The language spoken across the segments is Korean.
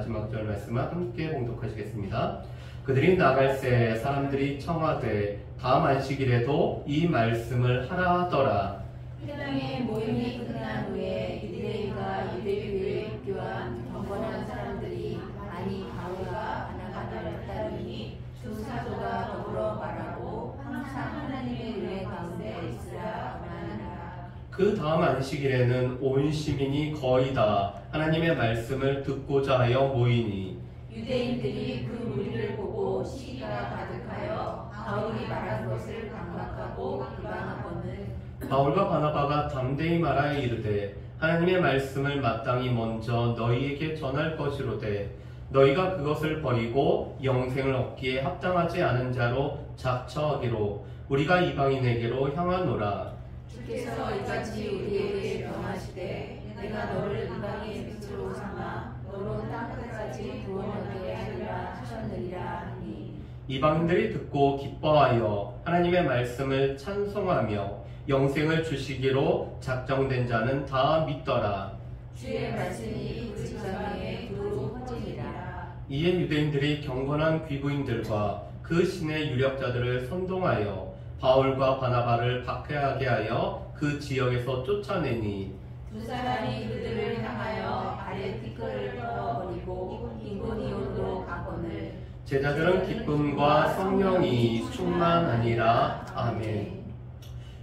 마지막 절 말씀을 함께 봉독하시겠습니다. 그들이 나갈새 사람들이 청하되 다음 안식일에도 이 말씀을 하라 하더라. 회당의 모임이 끝난 후에 유대인과 유대교에 입교한 경건한 사람들이 많이 바울과 바나바를 따르니 두 사도가 더불어 말하고 항상 하나님의 은혜 가운데 있으라 하나니라. 그 다음 안식일에는 온 시민이 거의 다 하나님의 말씀을 듣고자 하여 모이니 유대인들이 그 무리를 보고 시기가 가득하여 바울이 말한 것을 강박하고 비방하거늘 바울과 바나바가 담대히 말하여 이르되 하나님의 말씀을 마땅히 먼저 너희에게 전할 것이로되 너희가 그것을 버리고 영생을 얻기에 합당하지 않은 자로 작처하기로 우리가 이방인에게로 향하노라. 주께서 이같이 우리에게 명하시되 내가 너를 이방의 빛으로 삼아 너로 땅끝까지 구원 얻게 하리라 하셨느니라 하니 이방인들이 듣고 기뻐하여 하나님의 말씀을 찬송하며 영생을 주시기로 작정된 자는 다 믿더라. 주의 말씀이 그 지방에 두루 퍼지니라. 이에 유대인들이 경건한 귀부인들과 그 신의 유력자들을 선동하여 바울과 바나바를 박해하게 하여 그 지역에서 쫓아내니 두 사람이 그들을 향하여 아레티크를 떠버리고 인고니온으로 가거늘 제자들은 기쁨과 성령이 충만하니라. 아멘.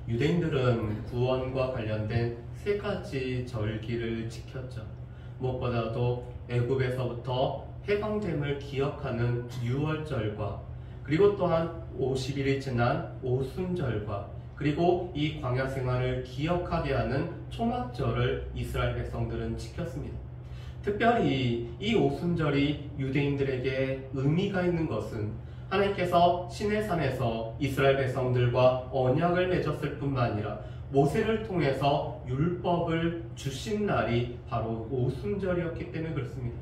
유대인들은 구원과 관련된 세 가지 절기를 지켰죠. 무엇보다도 애굽에서부터 해방됨을 기억하는 유월절과 그리고 또한 50일이 지난 오순절과 그리고 이 광야 생활을 기억하게 하는 초막절을 이스라엘 백성들은 지켰습니다. 특별히 이 오순절이 유대인들에게 의미가 있는 것은 하나님께서 시내산에서 이스라엘 백성들과 언약을 맺었을 뿐만 아니라 모세를 통해서 율법을 주신 날이 바로 오순절이었기 때문에 그렇습니다.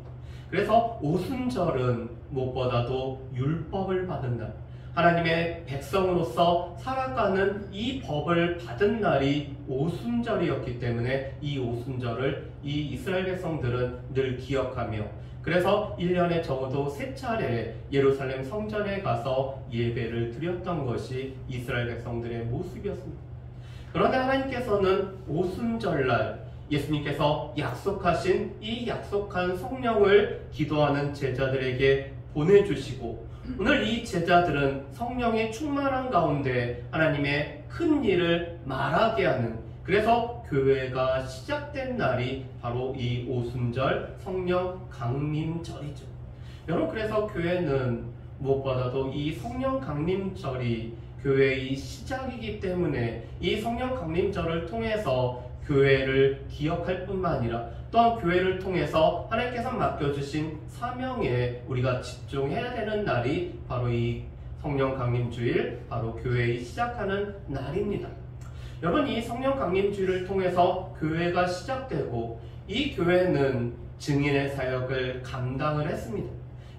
그래서 오순절은 무엇보다도 율법을 받은 날, 하나님의 백성으로서 살아가는 이 법을 받은 날이 오순절이었기 때문에 이 오순절을 이 이스라엘 백성들은 늘 기억하며 그래서 1년에 적어도 3차례 예루살렘 성전에 가서 예배를 드렸던 것이 이스라엘 백성들의 모습이었습니다. 그런데 하나님께서는 오순절날 예수님께서 약속하신 이 약속한 성령을 기도하는 제자들에게 보내주시고 오늘 이 제자들은 성령의 충만한 가운데 하나님의 큰 일을 말하게 하는 그래서 교회가 시작된 날이 바로 이 오순절 성령 강림절이죠. 여러분 그래서 교회는 무엇보다도 이 성령 강림절이 교회의 시작이기 때문에 이 성령 강림절을 통해서 교회를 기억할 뿐만 아니라 또한 교회를 통해서 하나님께서 맡겨주신 사명에 우리가 집중해야 되는 날이 바로 이 성령 강림주일, 바로 교회의 시작하는 날입니다. 여러분 이 성령 강림주일을 통해서 교회가 시작되고 이 교회는 증인의 사역을 감당을 했습니다.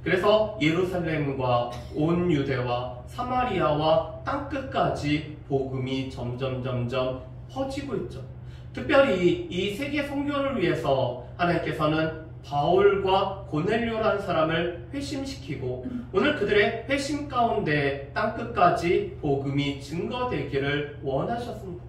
그래서 예루살렘과 온 유대와 사마리아와 땅끝까지 복음이 점점 퍼지고 있죠. 특별히 이 세계 선교를 위해서 하나님께서는 바울과 고넬료라는 사람을 회심시키고 오늘 그들의 회심 가운데 땅끝까지 복음이 증거되기를 원하셨습니다.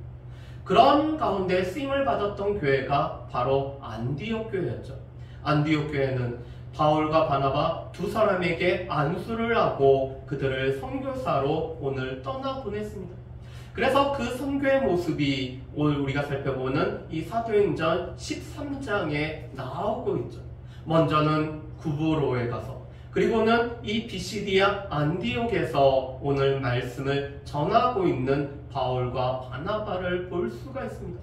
그런 가운데 쓰임을 받았던 교회가 바로 안디옥 교회였죠. 안디옥 교회는 바울과 바나바 두 사람에게 안수를 하고 그들을 선교사로 오늘 떠나보냈습니다. 그래서 그 선교의 모습이 오늘 우리가 살펴보는 이 사도행전 13장에 나오고 있죠. 먼저는 구브로에 가서 그리고는 이 비시디아 안디옥에서 오늘 말씀을 전하고 있는 바울과 바나바를 볼 수가 있습니다.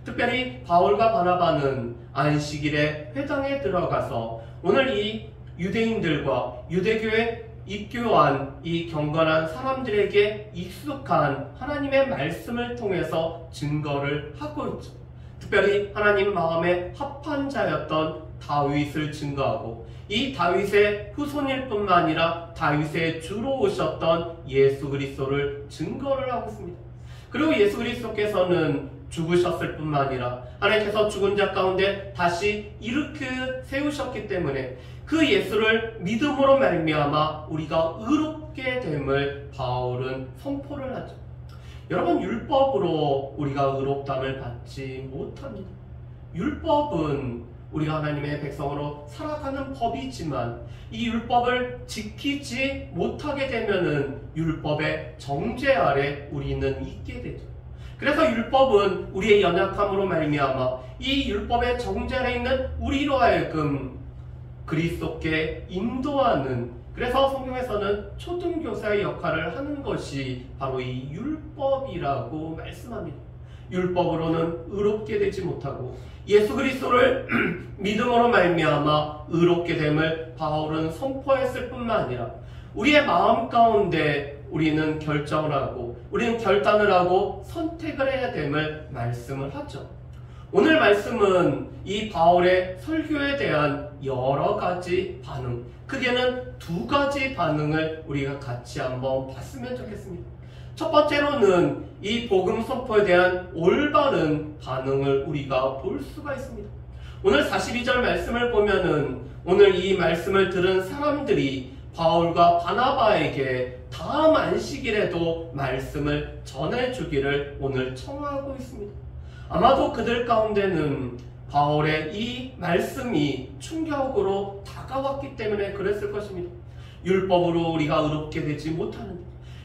특별히 바울과 바나바는 안식일에 회당에 들어가서 오늘 이 유대인들과 유대교에 입교한 이 경건한 사람들에게 익숙한 하나님의 말씀을 통해서 증거를 하고 있죠. 특별히 하나님 마음에 합한 자였던 다윗을 증거하고 이 다윗의 후손일 뿐만 아니라 다윗의 주로 오셨던 예수 그리스도를 증거를 하고 있습니다. 그리고 예수 그리스도께서는 죽으셨을 뿐만 아니라 하나님께서 죽은 자 가운데 다시 일으켜 세우셨기 때문에 그 예수를 믿음으로 말미암아 우리가 의롭게 됨을 바울은 선포를 하죠. 여러분, 율법으로 우리가 의롭다함을 받지 못합니다. 율법은 우리가 하나님의 백성으로 살아가는 법이지만 이 율법을 지키지 못하게 되면은 율법의 정죄 아래 우리는 있게 되죠. 그래서 율법은 우리의 연약함으로 말미암아 이 율법의 정죄 아래 있는 우리로 하여금 그리스도께 인도하는, 그래서 성경에서는 초등교사의 역할을 하는 것이 바로 이 율법이라고 말씀합니다. 율법으로는 의롭게 되지 못하고 예수 그리스도를 믿음으로 말미암아 의롭게 됨을 바울은 선포했을 뿐만 아니라 우리의 마음 가운데 우리는 결정을 하고 우리는 결단을 하고 선택을 해야 됨을 말씀을 하죠. 오늘 말씀은 이 바울의 설교에 대한 여러 가지 반응, 크게는 두 가지 반응을 우리가 같이 한번 봤으면 좋겠습니다. 첫 번째로는 이 복음 선포에 대한 올바른 반응을 우리가 볼 수가 있습니다. 오늘 42절 말씀을 보면은 오늘 이 말씀을 들은 사람들이 바울과 바나바에게 다음 안식일에도 말씀을 전해주기를 오늘 청하고 있습니다. 아마도 그들 가운데는 바울의 이 말씀이 충격으로 다가왔기 때문에 그랬을 것입니다. 율법으로 우리가 의롭게 되지 못하는,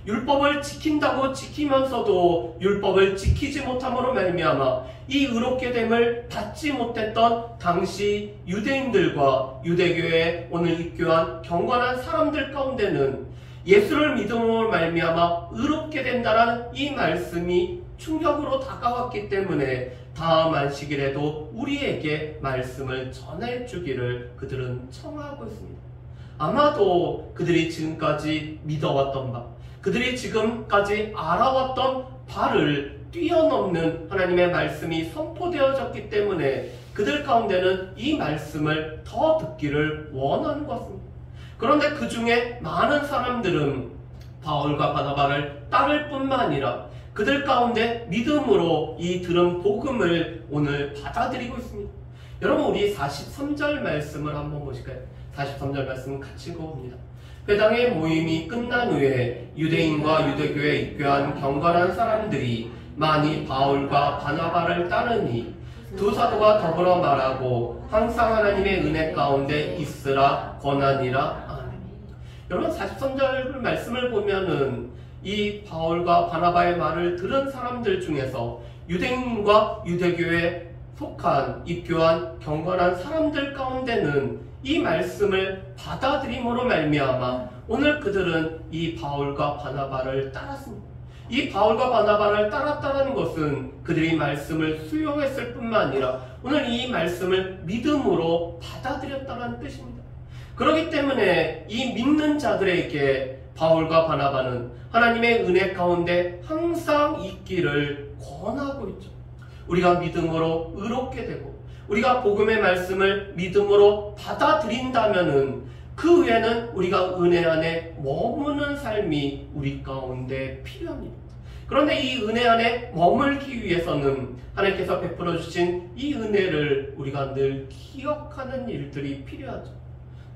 율법을 지킨다고 지키면서도 율법을 지키지 못함으로 말미암아 이 의롭게 됨을 받지 못했던 당시 유대인들과 유대교에 오늘 입교한 경건한 사람들 가운데는 예수를 믿음으로 말미암아 의롭게 된다는 이 말씀이 충격으로 다가왔기 때문에 다음 안식일에도 우리에게 말씀을 전해주기를 그들은 청하고 있습니다. 아마도 그들이 지금까지 믿어왔던 바, 그들이 지금까지 알아왔던 바를 뛰어넘는 하나님의 말씀이 선포되어졌기 때문에 그들 가운데는 이 말씀을 더 듣기를 원하는 것 같습니다. 그런데 그 중에 많은 사람들은 바울과 바나바를 따를 뿐만 아니라 그들 가운데 믿음으로 이 들은 복음을 오늘 받아들이고 있습니다. 여러분, 우리 43절 말씀을 한번 보실까요? 43절 말씀 같이 읽어봅니다. 회당의 모임이 끝난 후에 유대인과 유대교에 입교한 경건한 사람들이 많이 바울과 바나바를 따르니 두 사도가 더불어 말하고 항상 하나님의 은혜 가운데 있으라 권하니라. 아멘. 여러분, 43절 말씀을 보면은 이 바울과 바나바의 말을 들은 사람들 중에서 유대인과 유대교에 속한 입교한 경건한 사람들 가운데는 이 말씀을 받아들임으로 말미암아 오늘 그들은 이 바울과 바나바를 따랐습니다. 이 바울과 바나바를 따랐다는 것은 그들이 말씀을 수용했을 뿐만 아니라 오늘 이 말씀을 믿음으로 받아들였다는 뜻입니다. 그렇기 때문에 이 믿는 자들에게 바울과 바나바는 하나님의 은혜 가운데 항상 있기를 권하고 있죠. 우리가 믿음으로 의롭게 되고 우리가 복음의 말씀을 믿음으로 받아들인다면은 그 후에는 우리가 은혜 안에 머무는 삶이 우리 가운데 필요합니다. 그런데 이 은혜 안에 머물기 위해서는 하나님께서 베풀어 주신 이 은혜를 우리가 늘 기억하는 일들이 필요하죠.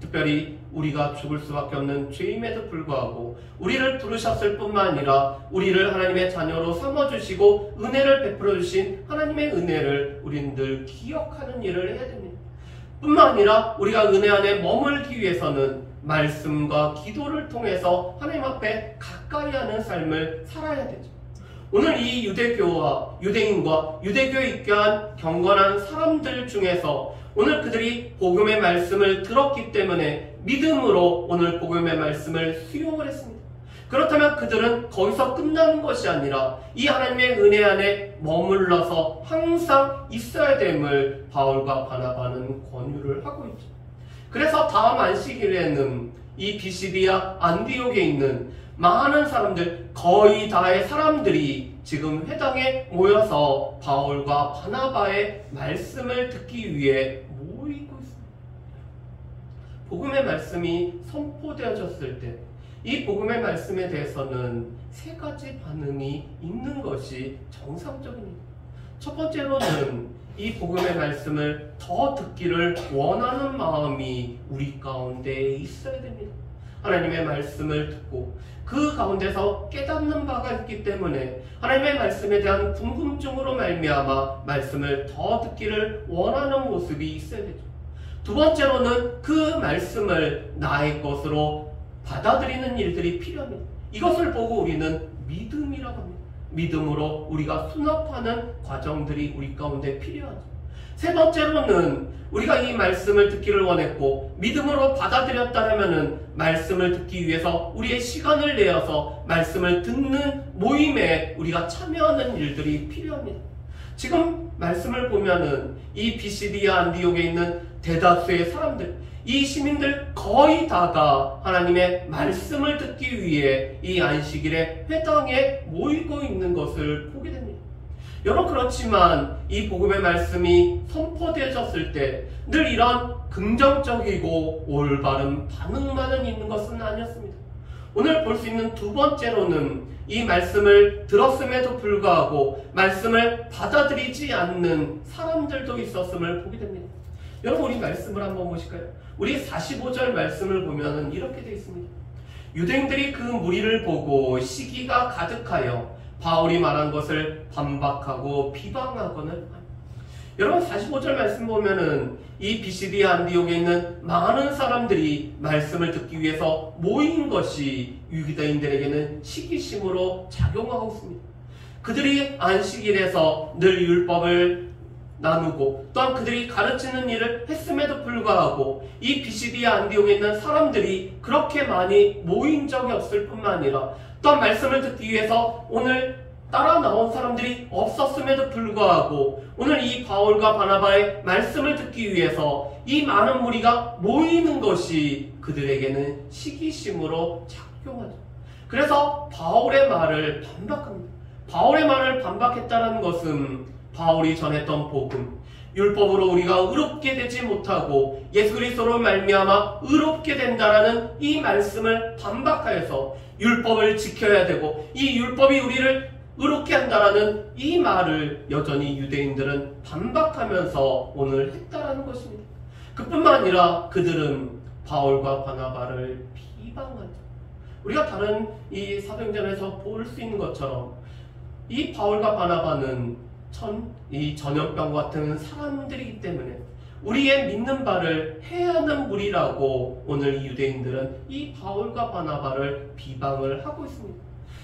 특별히 우리가 죽을 수밖에 없는 죄임에도 불구하고 우리를 부르셨을 뿐만 아니라 우리를 하나님의 자녀로 삼아주시고 은혜를 베풀어 주신 하나님의 은혜를 우리는 늘 기억하는 일을 해야 됩니다. 뿐만 아니라 우리가 은혜 안에 머물기 위해서는 말씀과 기도를 통해서 하나님 앞에 가까이 하는 삶을 살아야 되죠. 오늘 이 유대교와 유대인과 유대교에 입교한 경건한 사람들 중에서 오늘 그들이 복음의 말씀을 들었기 때문에 믿음으로 오늘 복음의 말씀을 수용을 했습니다. 그렇다면 그들은 거기서 끝나는 것이 아니라 이 하나님의 은혜 안에 머물러서 항상 있어야 됨을 바울과 바나바는 권유를 하고 있죠. 그래서 다음 안식일에는 이 비시디아 안디옥에 있는 많은 사람들, 거의 다의 사람들이 지금 회당에 모여서 바울과 바나바의 말씀을 듣기 위해 모이고 있습니다. 복음의 말씀이 선포되어졌을 때 이 복음의 말씀에 대해서는 세 가지 반응이 있는 것이 정상적입니다. 첫 번째로는 이 복음의 말씀을 더 듣기를 원하는 마음이 우리 가운데 있어야 됩니다. 하나님의 말씀을 듣고 그 가운데서 깨닫는 바가 있기 때문에 하나님의 말씀에 대한 궁금증으로 말미암아 말씀을 더 듣기를 원하는 모습이 있어야 되죠. 두 번째로는 그 말씀을 나의 것으로 받아들이는 일들이 필요합니다. 이것을 보고 우리는 믿음이라고 합니다. 믿음으로 우리가 수납하는 과정들이 우리 가운데 필요하죠. 세 번째로는 우리가 이 말씀을 듣기를 원했고 믿음으로 받아들였다면은 말씀을 듣기 위해서 우리의 시간을 내어서 말씀을 듣는 모임에 우리가 참여하는 일들이 필요합니다. 지금 말씀을 보면은 이 비시디아 안디옥에 있는 대다수의 사람들, 이 시민들 거의 다가 하나님의 말씀을 듣기 위해 이 안식일에 회당에 모이고 있는 것을 보게 됩니다. 여러분, 그렇지만 이 복음의 말씀이 선포되어졌을 때 늘 이런 긍정적이고 올바른 반응만은 있는 것은 아니었습니다. 오늘 볼 수 있는 두 번째로는 이 말씀을 들었음에도 불구하고 말씀을 받아들이지 않는 사람들도 있었음을 보게 됩니다. 여러분, 우리 말씀을 한번 보실까요? 우리 45절 말씀을 보면 이렇게 되어 있습니다. 유대인들이 그 무리를 보고 시기가 가득하여 바울이 말한 것을 반박하고 비방하고는 합니다. 여러분, 45절 말씀 보면은 이 비시디아 안디옥에 있는 많은 사람들이 말씀을 듣기 위해서 모인 것이 유대인들에게는 시기심으로 작용하고 있습니다. 그들이 안식일에서 늘 율법을 나누고 또한 그들이 가르치는 일을 했음에도 불구하고 이 비시디아 안디옥에 있는 사람들이 그렇게 많이 모인 적이 없을 뿐만 아니라 또한 말씀을 듣기 위해서 오늘 따라 나온 사람들이 없었음에도 불구하고 오늘 이 바울과 바나바의 말씀을 듣기 위해서 이 많은 무리가 모이는 것이 그들에게는 시기심으로 작용하죠. 그래서 바울의 말을 반박합니다. 바울의 말을 반박했다는 것은 바울이 전했던 복음, 율법으로 우리가 의롭게 되지 못하고 예수 그리스도로 말미암아 의롭게 된다라는 이 말씀을 반박하여서 율법을 지켜야 되고 이 율법이 우리를 의롭게 한다라는 이 말을 여전히 유대인들은 반박하면서 오늘 했다라는 것입니다. 그뿐만 아니라 그들은 바울과 바나바를 비방하죠. 우리가 다른 이 사도행전에서 볼 수 있는 것처럼 이 바울과 바나바는 이 전염병 같은 사람들이기 때문에 우리의 믿는 바를 해하는 무리라고 오늘 이 유대인들은 이 바울과 바나바를 비방을 하고 있습니다.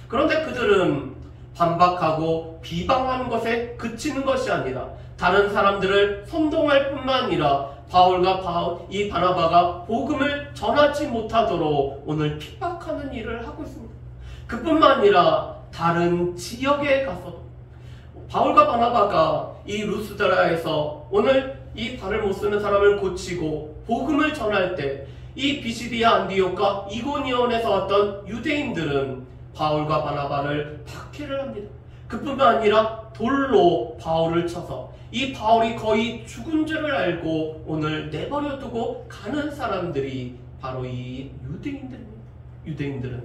그런데 그들은 반박하고 비방하는 것에 그치는 것이 아니라 다른 사람들을 선동할 뿐만 아니라 바울과 이 바나바가 복음을 전하지 못하도록 오늘 핍박하는 일을 하고 있습니다. 그뿐만 아니라 다른 지역에 가서 바울과 바나바가 이 루스드라에서 오늘 이 발을 못 쓰는 사람을 고치고 복음을 전할 때 이 비시디아 안디옥과 이고니온에서 왔던 유대인들은 바울과 바나바를 박해를 합니다. 그뿐만 아니라 돌로 바울을 쳐서 이 바울이 거의 죽은 줄을 알고 오늘 내버려 두고 가는 사람들이 바로 이 유대인들입니다. 유대인들은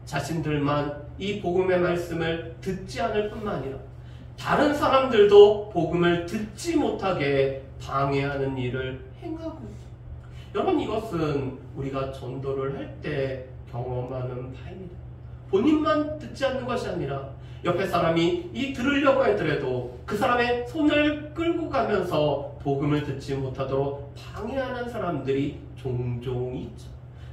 자신들만 이 복음의 말씀을 듣지 않을 뿐만 아니라 다른 사람들도 복음을 듣지 못하게 방해하는 일을 행하고 있습니다. 여러분, 이것은 우리가 전도를 할 때 경험하는 바입니다. 본인만 듣지 않는 것이 아니라 옆에 사람이 들으려고 하더라도 그 사람의 손을 끌고 가면서 복음을 듣지 못하도록 방해하는 사람들이 종종 있죠.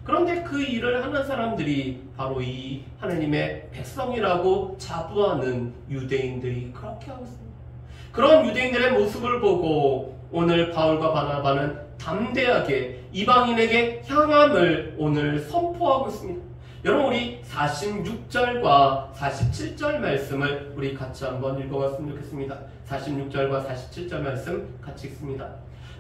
그런데 그 일을 하는 사람들이 바로 이 하나님의 백성이라고 자부하는 유대인들이 그렇게 하고 있습니다. 그런 유대인들의 모습을 보고 오늘 바울과 바나바는 담대하게 이방인에게 향함을 오늘 선포하고 있습니다. 여러분, 우리 46절과 47절 말씀을 우리 같이 한번 읽어봤으면 좋겠습니다. 46절과 47절 말씀 같이 읽습니다.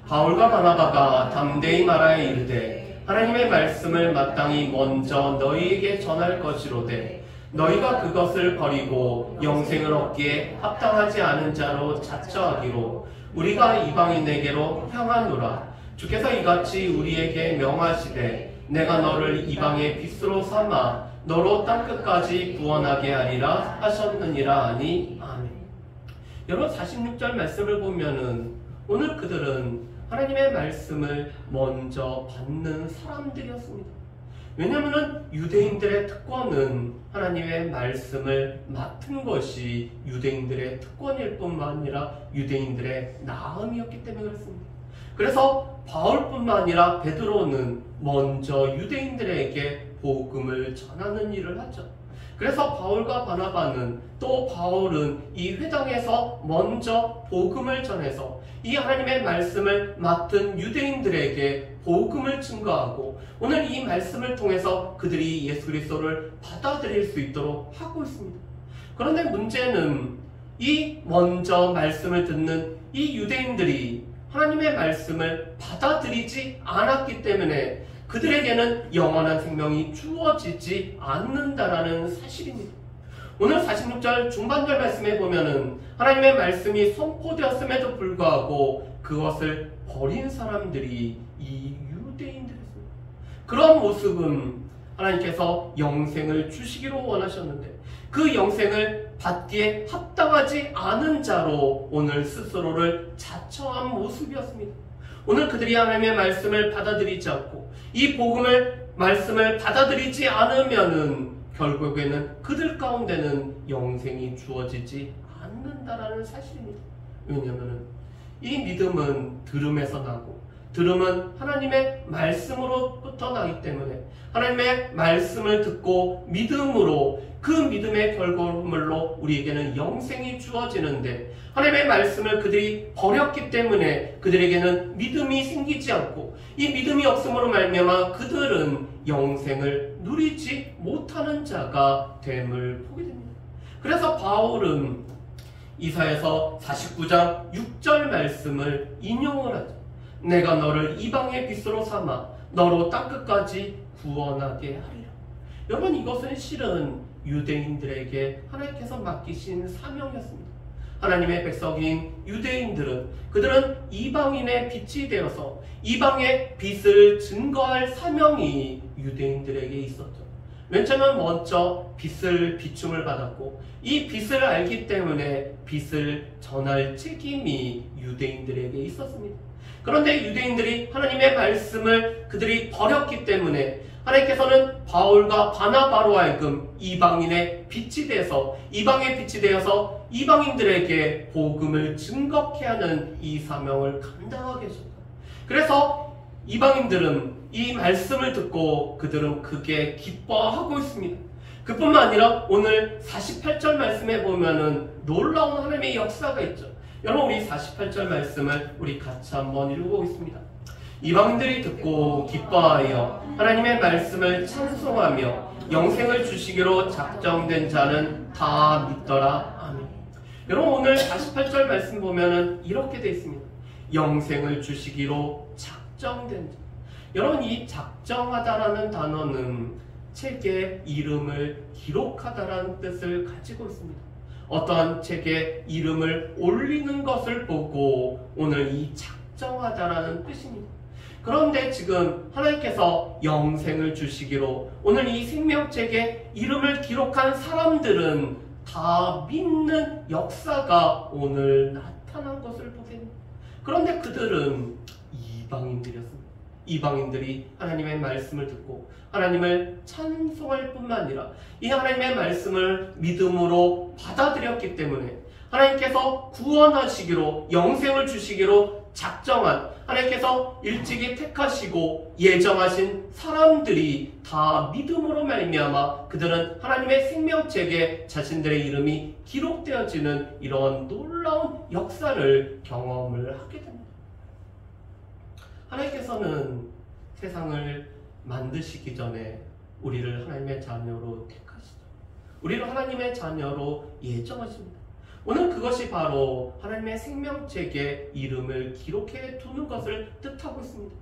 바울과 바나바가 담대히 말하여 이르되 하나님의 말씀을 마땅히 먼저 너희에게 전할 것이로되 너희가 그것을 버리고 영생을 얻기에 합당하지 않은 자로 자처하기로 우리가 이방인에게로 향하노라. 주께서 이같이 우리에게 명하시되 내가 너를 이방의 빛으로 삼아 너로 땅끝까지 구원하게 하리라 하셨느니라 하니. 아멘. 여러분 46절 말씀을 보면은 오늘 그들은 하나님의 말씀을 먼저 받는 사람들이었습니다. 왜냐하면 유대인들의 특권은 하나님의 말씀을 맡은 것이 유대인들의 특권일 뿐만 아니라 유대인들의 나음이었기 때문에 그렇습니다. 그래서 바울뿐만 아니라 베드로는 먼저 유대인들에게 복음을 전하는 일을 하죠. 그래서 바울과 바나바는 또 바울은 이 회당에서 먼저 복음을 전해서 이 하나님의 말씀을 맡은 유대인들에게 복음을 증거하고 오늘 이 말씀을 통해서 그들이 예수 그리스도를 받아들일 수 있도록 하고 있습니다. 그런데 문제는 이 먼저 말씀을 듣는 이 유대인들이 하나님의 말씀을 받아들이지 않았기 때문에 그들에게는 영원한 생명이 주어지지 않는다라는 사실입니다. 오늘 46절 중반절 말씀에 보면은 하나님의 말씀이 선포되었음에도 불구하고 그것을 버린 사람들이 이 유대인들이었습니다. 그런 모습은 하나님께서 영생을 주시기로 원하셨는데 그 영생을 받기에 합당하지 않은 자로 오늘 스스로를 자처한 모습이었습니다. 오늘 그들이 하나님의 말씀을 받아들이지 않고 이 말씀을 받아들이지 않으면은 결국에는 그들 가운데는 영생이 주어지지 않는다라는 사실입니다. 왜냐하면 이 믿음은 들음에서 나고 들음은 하나님의 말씀으로부터 나기 때문에 하나님의 말씀을 듣고 믿음으로 그 믿음의 결과물로 우리에게는 영생이 주어지는데 하나님의 말씀을 그들이 버렸기 때문에 그들에게는 믿음이 생기지 않고 이 믿음이 없음으로 말미암아 그들은 영생을 누리지 못하는 자가 됨을 보게 됩니다. 그래서 바울은 이사야서 49장 6절 말씀을 인용을 하죠. 내가 너를 이방의 빛으로 삼아 너로 땅끝까지 구원하게 하리라. 여러분 이것은 실은 유대인들에게 하나님께서 맡기신 사명이었습니다. 하나님의 백성인 유대인들은 그들은 이방인의 빛이 되어서 이방의 빛을 증거할 사명이 유대인들에게 있었죠. 왜냐하면 먼저 빛을 비춤을 받았고 이 빛을 알기 때문에 빛을 전할 책임이 유대인들에게 있었습니다. 그런데 유대인들이 하나님의 말씀을 그들이 버렸기 때문에 하나님께서는 바울과 바나바로 하여금 이방인의 빛이 되어서 이방의 빛이 되어서 이방인들에게 복음을 증거케 하는 이 사명을 감당하게 하셨다. 그래서 이방인들은 이 말씀을 듣고 그들은 크게 기뻐하고 있습니다. 그뿐만 아니라 오늘 48절 말씀에 보면은 놀라운 하나님의 역사가 있죠. 여러분 우리 48절 말씀을 우리 같이 한번 읽어보겠습니다. 이방인들이 듣고 기뻐하여 하나님의 말씀을 찬송하며 영생을 주시기로 작정된 자는 다 믿더라. 아멘. 여러분 오늘 48절 말씀 보면은 이렇게 되어 있습니다. 영생을 주시기로 작정된 자. 여러분 이 작정하다라는 단어는 책에 이름을 기록하다라는 뜻을 가지고 있습니다. 어떠한 책에 이름을 올리는 것을 보고 오늘 이 작정하다라는 뜻입니다. 그런데 지금 하나님께서 영생을 주시기로 오늘 이 생명책에 이름을 기록한 사람들은 다 믿는 역사가 오늘 나타난 것을 보게 됩니다. 그런데 그들은 이방인들이었습니다. 이방인들이 하나님의 말씀을 듣고 하나님을 찬송할 뿐만 아니라 이 하나님의 말씀을 믿음으로 받아들였기 때문에 하나님께서 구원하시기로 영생을 주시기로 작정한 하나님께서 일찍이 택하시고 예정하신 사람들이 다 믿음으로 말미암아 그들은 하나님의 생명책에 자신들의 이름이 기록되어지는 이런 놀라운 역사를 경험을 하게 됩니다. 하나님께서는 세상을 만드시기 전에 우리를 하나님의 자녀로 택하시죠. 우리를 하나님의 자녀로 예정하십니다. 오늘 그것이 바로 하나님의 생명책에 이름을 기록해 두는 것을 뜻하고 있습니다.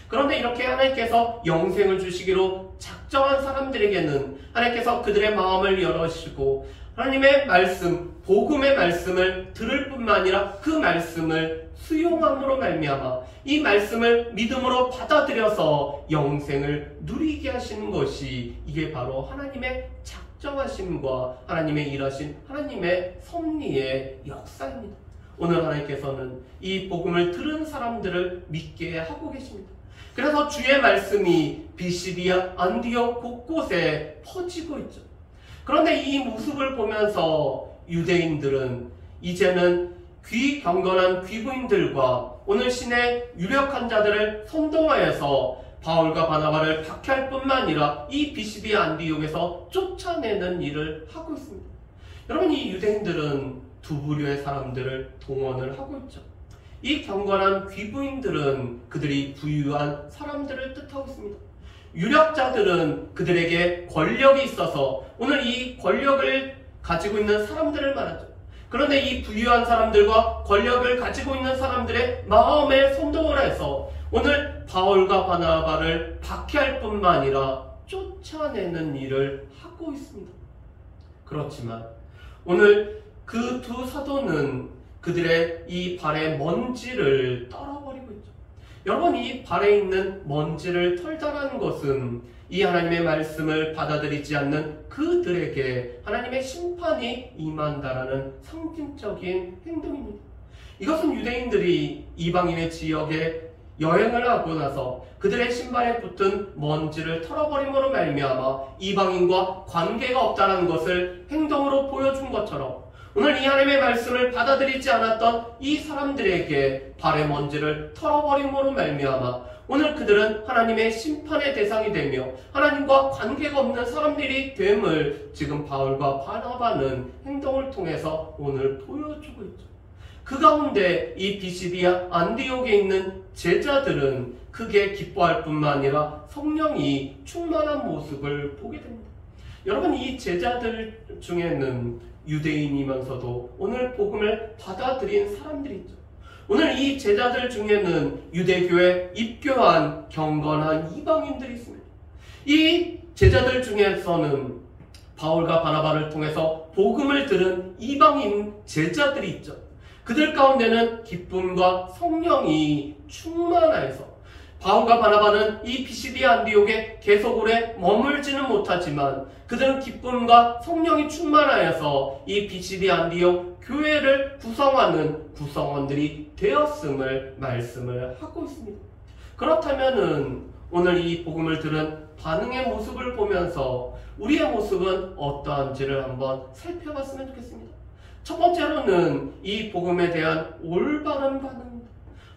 그런데 이렇게 하나님께서 영생을 주시기로 작정한 사람들에게는 하나님께서 그들의 마음을 열어주시고 하나님의 말씀, 복음의 말씀을 들을 뿐만 아니라 그 말씀을 수용함으로 말미암아 이 말씀을 믿음으로 받아들여서 영생을 누리게 하시는 것이 이게 바로 하나님의 작정입니다. 특정하심과 하나님의 일하신 하나님의 섭리의 역사입니다. 오늘 하나님께서는 이 복음을 들은 사람들을 믿게 하고 계십니다. 그래서 주의 말씀이 비시디아 안디옥 곳곳에 퍼지고 있죠. 그런데 이 모습을 보면서 유대인들은 이제는 귀경건한 귀부인들과 오늘 신의 유력한 자들을 선동하여서 바울과 바나바를 박해할 뿐만 아니라 이 비시디아 안디옥에서 쫓아내는 일을 하고 있습니다. 여러분, 이 유대인들은 두 부류의 사람들을 동원을 하고 있죠. 이 경건한 귀부인들은 그들이 부유한 사람들을 뜻하고 있습니다. 유력자들은 그들에게 권력이 있어서 오늘 이 권력을 가지고 있는 사람들을 말하죠. 그런데 이 부유한 사람들과 권력을 가지고 있는 사람들의 마음에 선동을 해서 오늘 바울과 바나바를 박해할 뿐만 아니라 쫓아내는 일을 하고 있습니다. 그렇지만 오늘 그 두 사도는 그들의 이 발의 먼지를 떨어버리고 있죠. 여러분, 이 발에 있는 먼지를 털자라는 것은 이 하나님의 말씀을 받아들이지 않는 그들에게 하나님의 심판이 임한다라는 상징적인 행동입니다. 이것은 유대인들이 이방인의 지역에 여행을 하고 나서 그들의 신발에 붙은 먼지를 털어버림으로 말미암아 이방인과 관계가 없다는 것을 행동으로 보여준 것처럼 오늘 이 하나님의 말씀을 받아들이지 않았던 이 사람들에게 발의 먼지를 털어버림으로 말미암아 오늘 그들은 하나님의 심판의 대상이 되며 하나님과 관계가 없는 사람들이 됨을 지금 바울과 바나바는 행동을 통해서 오늘 보여주고 있죠. 그 가운데 이 비시디아 안디옥에 있는 제자들은 크게 기뻐할 뿐만 아니라 성령이 충만한 모습을 보게 됩니다. 여러분, 이 제자들 중에는 유대인이면서도 오늘 복음을 받아들인 사람들이 있죠. 오늘 이 제자들 중에는 유대교에 입교한 경건한 이방인들이 있습니다. 이 제자들 중에서는 바울과 바나바를 통해서 복음을 들은 이방인 제자들이 있죠. 그들 가운데는 기쁨과 성령이 충만하여서 바울과 바나바는 이 비시디아 안디옥에 계속 오래 머물지는 못하지만 그들은 기쁨과 성령이 충만하여서 이 비시디아 안디옥 교회를 구성하는 구성원들이 되었음을 말씀을 하고 있습니다. 그렇다면은 오늘 이 복음을 들은 반응의 모습을 보면서 우리의 모습은 어떠한지를 한번 살펴봤으면 좋겠습니다. 첫 번째로는 이 복음에 대한 올바른 반응입니다.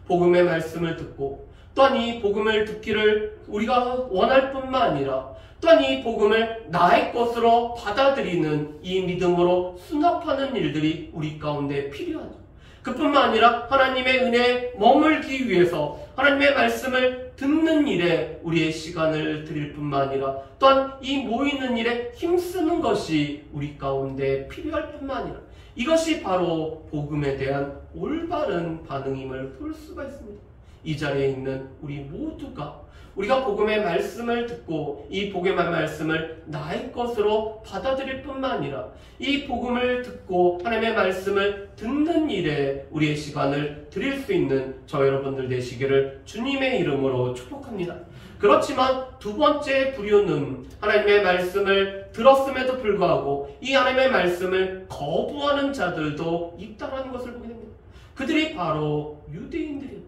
복음의 말씀을 듣고 또한 이 복음을 듣기를 우리가 원할 뿐만 아니라 또한 이 복음을 나의 것으로 받아들이는 이 믿음으로 수납하는 일들이 우리 가운데 필요하죠. 그뿐만 아니라 하나님의 은혜에 머물기 위해서 하나님의 말씀을 듣는 일에 우리의 시간을 드릴 뿐만 아니라 또한 이 모이는 일에 힘쓰는 것이 우리 가운데 필요할 뿐만 아니라 이것이 바로 복음에 대한 올바른 반응임을 볼 수가 있습니다. 이 자리에 있는 우리 모두가 우리가 복음의 말씀을 듣고 이 복음의 말씀을 나의 것으로 받아들일 뿐만 아니라 이 복음을 듣고 하나님의 말씀을 듣는 일에 우리의 시간을 드릴 수 있는 저 여러분들 되시기를 주님의 이름으로 축복합니다. 그렇지만 두 번째 부류는 하나님의 말씀을 들었음에도 불구하고 이 하나님의 말씀을 거부하는 자들도 있다는 것을 보게 됩니다. 그들이 바로 유대인들이었죠.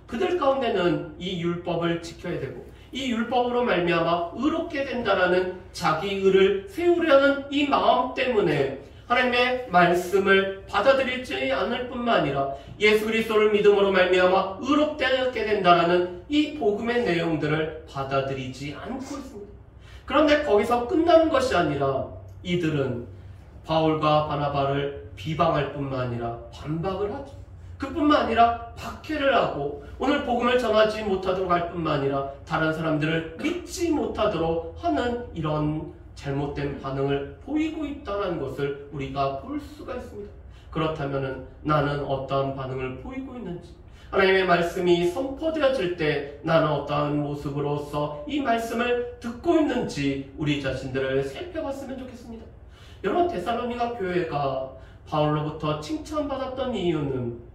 그들 가운데는 이 율법을 지켜야 되고 이 율법으로 말미암아 의롭게 된다라는 자기 의를 세우려는 이 마음 때문에 하나님의 말씀을 받아들이지 않을 뿐만 아니라 예수 그리스도를 믿음으로 말미암아 의롭게 된다라는 이 복음의 내용들을 받아들이지 않고 있습니다. 그런데 거기서 끝나는 것이 아니라 이들은 바울과 바나바를 비방할 뿐만 아니라 반박을 하죠. 그뿐만 아니라 박해를 하고 오늘 복음을 전하지 못하도록 할 뿐만 아니라 다른 사람들을 믿지 못하도록 하는 이런 잘못된 반응을 보이고 있다는 것을 우리가 볼 수가 있습니다. 그렇다면 나는 어떠한 반응을 보이고 있는지, 하나님의 말씀이 선포되어질 때 나는 어떠한 모습으로서 이 말씀을 듣고 있는지 우리 자신들을 살펴봤으면 좋겠습니다. 여러분, 데살로니가 교회가 바울로부터 칭찬받았던 이유는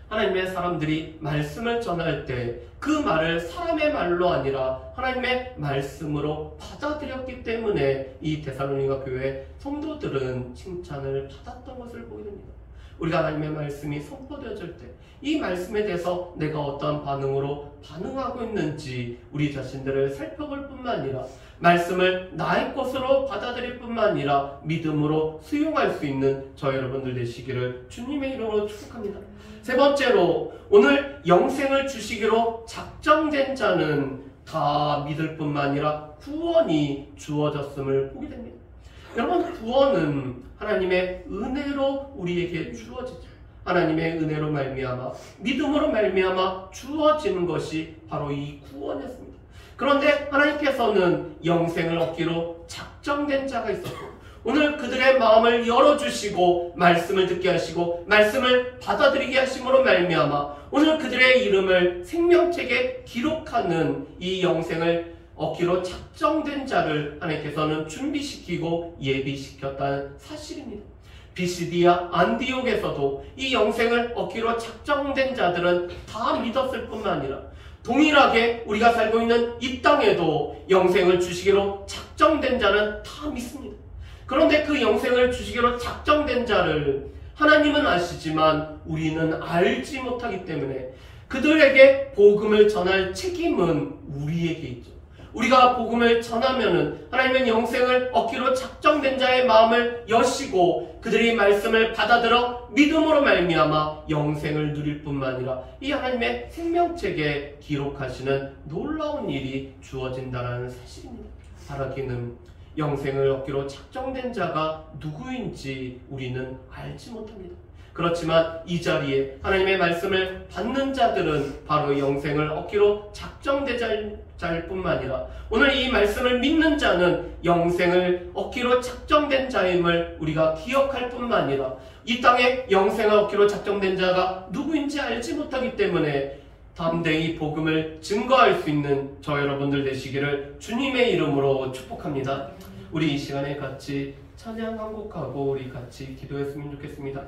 하나님의 사람들이 말씀을 전할 때 그 말을 사람의 말로 아니라 하나님의 말씀으로 받아들였기 때문에 이 데살로니가 교회 성도들은 칭찬을 받았던 것을 보게 됩니다. 우리가 하나님의 말씀이 선포되어질 때 이 말씀에 대해서 내가 어떠한 반응으로 반응하고 있는지 우리 자신들을 살펴볼 뿐만 아니라 말씀을 나의 것으로 받아들일 뿐만 아니라 믿음으로 수용할 수 있는 저 여러분들 되시기를 주님의 이름으로 축복합니다. 세 번째로, 오늘 영생을 주시기로 작정된 자는 다 믿을 뿐만 아니라 구원이 주어졌음을 보게 됩니다. 여러분, 구원은 하나님의 은혜로 우리에게 주어지죠. 하나님의 은혜로 말미암아, 믿음으로 말미암아 주어지는 것이 바로 이 구원이었습니다. 그런데 하나님께서는 영생을 얻기로 작정된 자가 있었고, 오늘 그들의 마음을 열어주시고 말씀을 듣게 하시고 말씀을 받아들이게 하심으로 말미암아 오늘 그들의 이름을 생명책에 기록하는 이 영생을 얻기로 작정된 자를 하나님께서는 준비시키고 예비시켰다는 사실입니다. 비시디아 안디옥에서도 이 영생을 얻기로 작정된 자들은 다 믿었을 뿐만 아니라 동일하게 우리가 살고 있는 이 땅에도 영생을 주시기로 작정된 자는 다 믿습니다. 그런데 그 영생을 주시기로 작정된 자를 하나님은 아시지만 우리는 알지 못하기 때문에 그들에게 복음을 전할 책임은 우리에게 있죠. 우리가 복음을 전하면은 하나님은 영생을 얻기로 작정된 자의 마음을 여시고 그들이 말씀을 받아들여 믿음으로 말미암아 영생을 누릴 뿐만 아니라 이 하나님의 생명책에 기록하시는 놀라운 일이 주어진다는 사실입니다. 바라기는 영생을 얻기로 작정된 자가 누구인지 우리는 알지 못합니다. 그렇지만 이 자리에 하나님의 말씀을 받는 자들은 바로 영생을 얻기로 작정된 자일 뿐만 아니라 오늘 이 말씀을 믿는 자는 영생을 얻기로 작정된 자임을 우리가 기억할 뿐만 아니라 이 땅에 영생을 얻기로 작정된 자가 누구인지 알지 못하기 때문에 담대히 복음을 증거할 수 있는 저 여러분들 되시기를 주님의 이름으로 축복합니다. 우리 이 시간에 같이 찬양 한 곡하고 우리 같이 기도했으면 좋겠습니다.